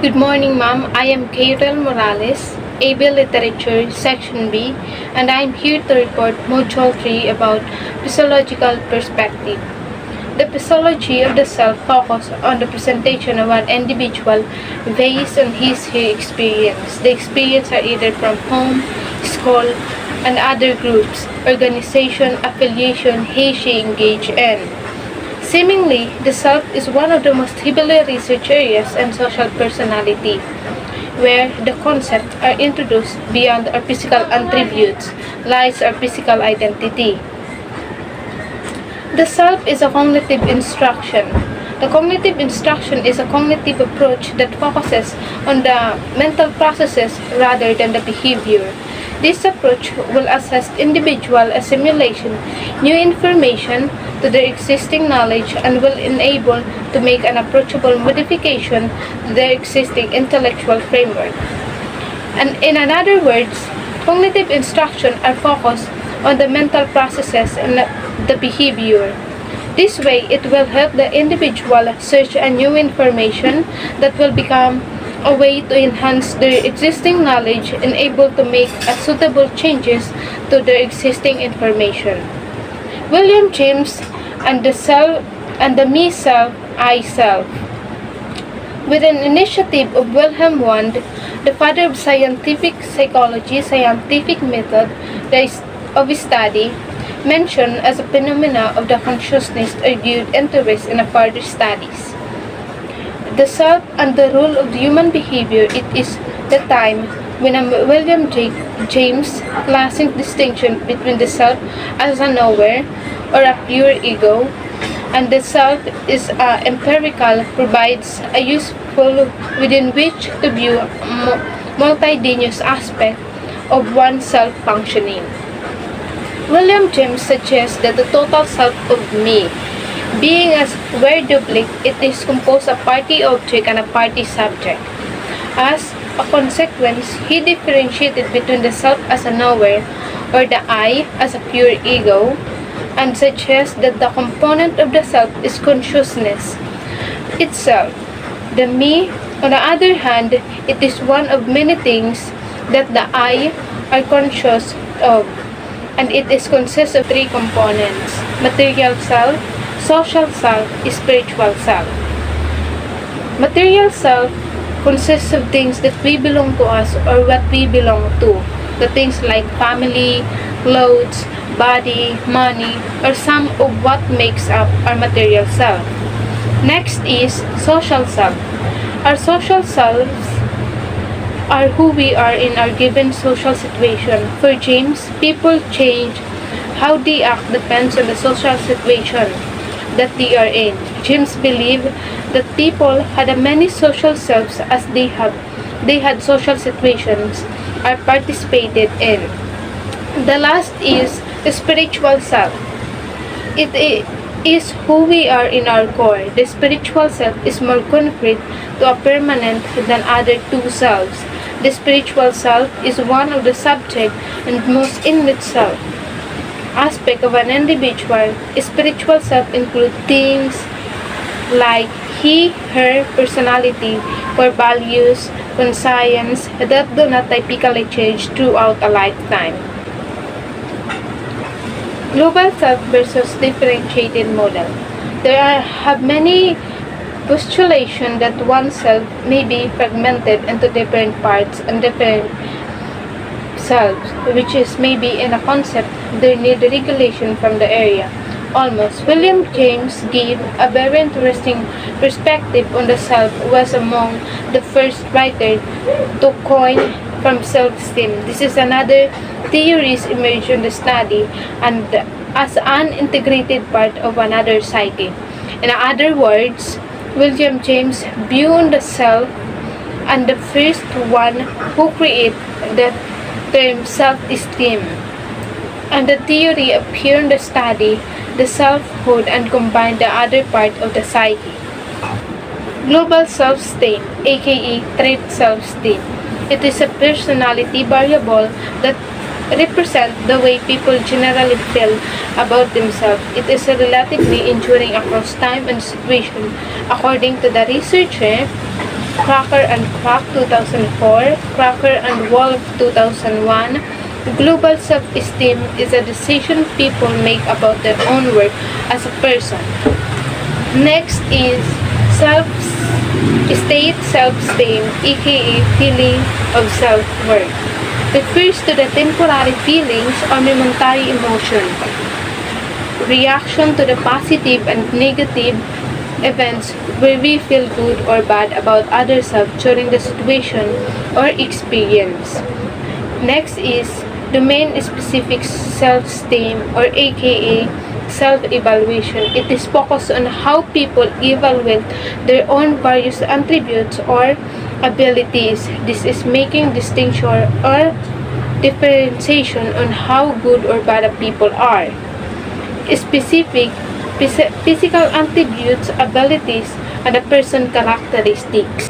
Good morning, ma'am. I am Keyriel Morales, AB Literature, Section B, and I am here to report Module 3 about physiological perspective. The physiology of the self focuses on the presentation of an individual based on his/her experience. The experience are either from home, school, and other groups, organization, affiliation he/she engage in. Seemingly, the self is one of the most heavily researched areas in social personality, where the concepts are introduced beyond our physical attributes, lies our physical identity. The self is a cognitive instruction. The cognitive instruction is a cognitive approach that focuses on the mental processes rather than the behavior. This approach will assist individual assimilation new information to their existing knowledge and will enable to make an approachable modification to their existing intellectual framework. And in other words, cognitive instruction are focused on the mental processes and the behavior. This way, it will help the individual search a new information that will become a way to enhance their existing knowledge and able to make suitable changes to their existing information. William James and the self and the me self, I self. With an initiative of Wilhelm Wundt, the father of scientific psychology, scientific method of study, mentioned as a phenomena of the consciousness argued interest in further studies. The self and the role of the human behavior, it is the time when William James classic distinction between the self as a knower or a pure ego and the self is empirical, provides a useful within which to view multitudinous aspect of one's self functioning. William James suggests that the total self of me, being a square duplicate, it is composed of party object and a party subject. As a consequence, he differentiated between the self as a knower or the I as a pure ego and suggests that the component of the self is consciousness itself. The me, on the other hand, it is one of many things that the I are conscious of, and it is consists of three components: material self, social self, spiritual self. Material self consists of things that we belong to us or what we belong to. The things like family, clothes, body, money, or some of what makes up our material self. Next is social self. Our social selves are who we are in our given social situation. For James, people change. How they act depends on the social situation that they are in. James believed that people had many social selves as they had social situations are participated in. The last is the spiritual self. It is who we are in our core. The spiritual self is more concrete to a permanent than other two selves. The spiritual self is one of the subject and most innate self aspect of an individual. Spiritual self include things like he, her, personality, core values, conscience that do not typically change throughout a lifetime. Global self versus differentiated model. There have many postulation that oneself may be fragmented into different parts and different selves, which is maybe in a concept they need regulation from the area. Almost. William James gave a very interesting perspective on the self, was among the first writer to coin from self-esteem. This is another theories emerged in the study and as an integrated part of another psyche. In other words, William James viewed the self and the first one who created the term self-esteem. And the theory appeared in the study the selfhood and combined the other part of the psyche. Global self-esteem, aka trait self-esteem. It is a personality variable that represent the way people generally feel about themselves. It is relatively enduring across time and situation. According to the researcher, Cracker and Crack 2004, Cracker and Wolf 2001. Global self-esteem is a decision people make about their own worth as a person. Next is state self-esteem, aka feeling of self-worth. Refers to the temporary feelings or momentary emotion, reaction to the positive and negative events where we feel good or bad about ourselves during the situation or experience. Next is domain-specific self-esteem or aka self-evaluation. It is focused on how people evaluate their own various attributes or abilities. This is making distinction or differentiation on how good or bad people are. Specific physical attributes, abilities, and a person characteristics.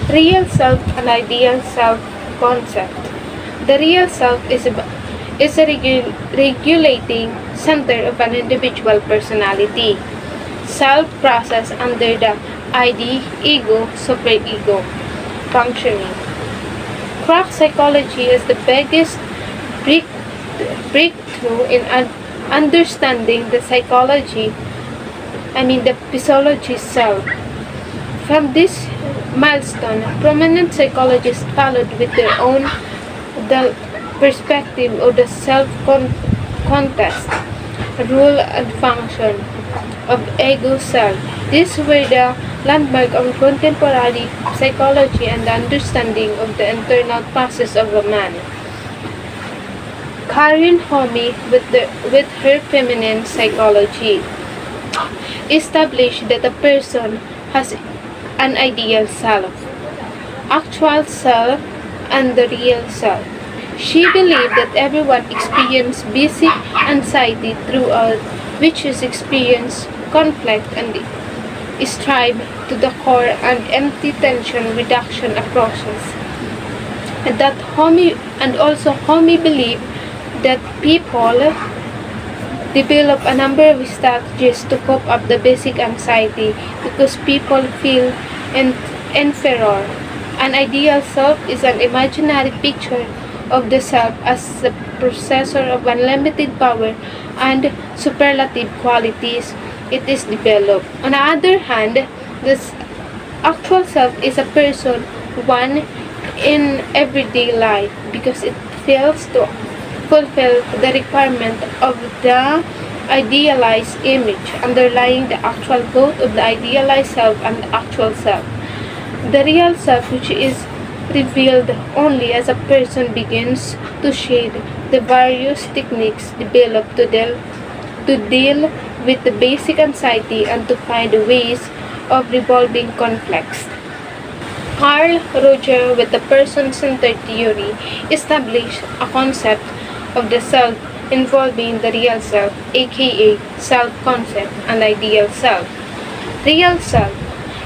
Real self and ideal self concept. The real self is a regulating center of an individual personality. Self process under the ID, ego, superego functioning. Crack psychology is the biggest breakthrough in understanding the physiology self. From this milestone, prominent psychologists followed with their own the perspective of the self-contest, rule and function of ego self. These were the landmark of contemporary psychology and the understanding of the internal process of a man. Karen Homey, with her feminine psychology, established that a person has an ideal self, actual self, and the real self. She believed that everyone experienced basic anxiety throughout, which is experience conflict and strive to the core and empty tension reduction approaches. And Homey believed that people develop a number of strategies to cope up the basic anxiety because people feel inferior. An ideal self is an imaginary picture of the self as the possessor of unlimited power and superlative qualities. It is developed. On the other hand, this actual self is a person, one in everyday life, because it fails to fulfill the requirement of the idealized image underlying the actual both of the idealized self and the actual self. The real self, which is revealed only as a person begins to shade the various techniques developed to deal with the basic anxiety and to find ways of resolving conflicts. Carl Roger, with the person-centered theory, established a concept of the self involving the real self, aka self-concept, and ideal self. Real self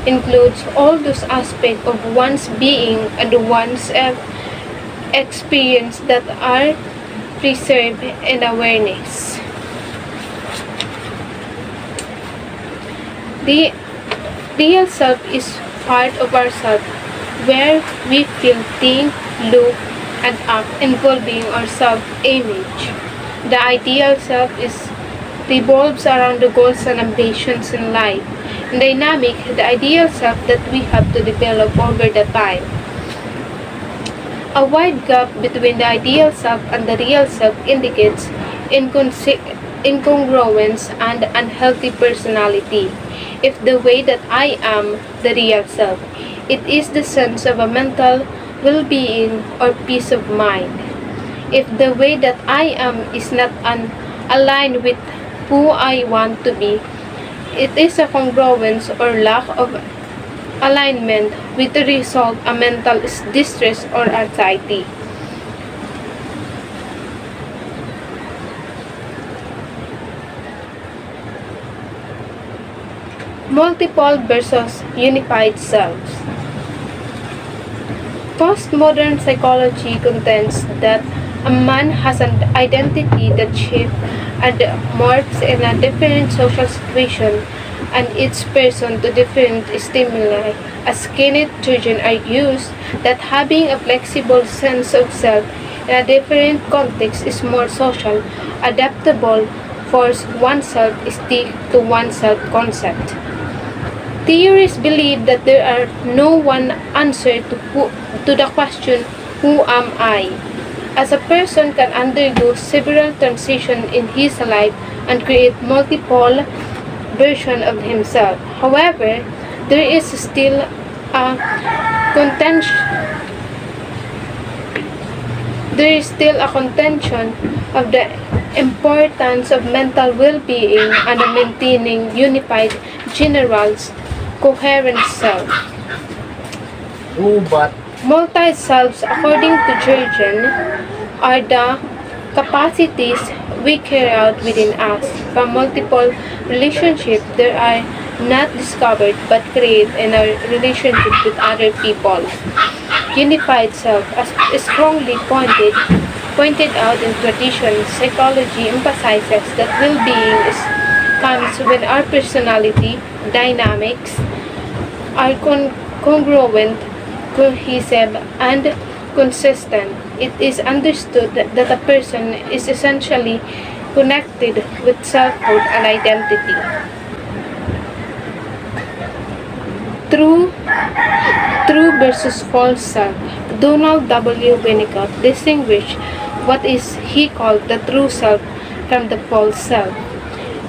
includes all those aspects of one's being and one's experience that are preserved in awareness. The real self is part of ourself where we feel, think, look, and act involving our self-image. The ideal self revolves around the goals and ambitions in life. In dynamic, the ideal self that we have to develop over the time. A wide gap between the ideal self and the real self indicates incongruence and unhealthy personality. If the way that I am the real self, it is the sense of a mental well-being or peace of mind. If the way that I am is not aligned with who I want to be, it is a congruence or lack of alignment with the result a mental distress or anxiety. Multiple versus unified selves. Postmodern psychology contends that a man has an identity that shifts and morphs in a different social situation and each person to different stimuli. As Kenneth Turgeon argues that having a flexible sense of self in a different context is more social, adaptable, force oneself stick to oneself concept. Theorists believe that there are no one answer to the question, who am I? As a person can undergo several transitions in his life and create multiple versions of himself. However, there is still a contention of the importance of mental well-being and of maintaining unified, general, coherent self. But Multi-selves, according to Jurgen, are the capacities we carry out within us from multiple relationships that are not discovered but created in our relationship with other people. Unified self, as strongly pointed out in tradition, psychology emphasizes that well-being comes when our personality dynamics are congruent, cohesive, and consistent. It is understood that a person is essentially connected with selfhood and identity. True versus false self. Donald W. Winnicott distinguished what is he called the true self from the false self.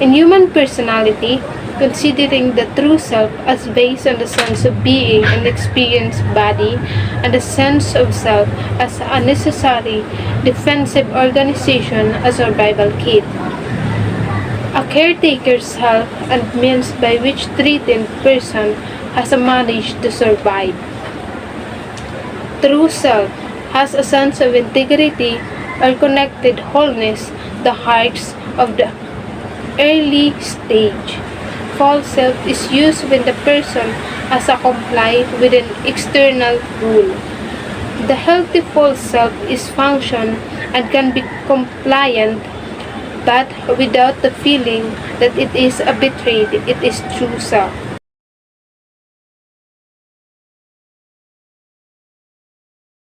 In human personality, considering the true self as based on the sense of being and experience body and the sense of self as a necessary defensive organization, a survival kit. A caretaker self and means by which threatened person has managed to survive. True self has a sense of integrity or connected wholeness, the hearts of the early stage. False self is used when the person has a comply with an external rule. The healthy false self is function and can be compliant, but without the feeling that it is a betrayed, it is true self.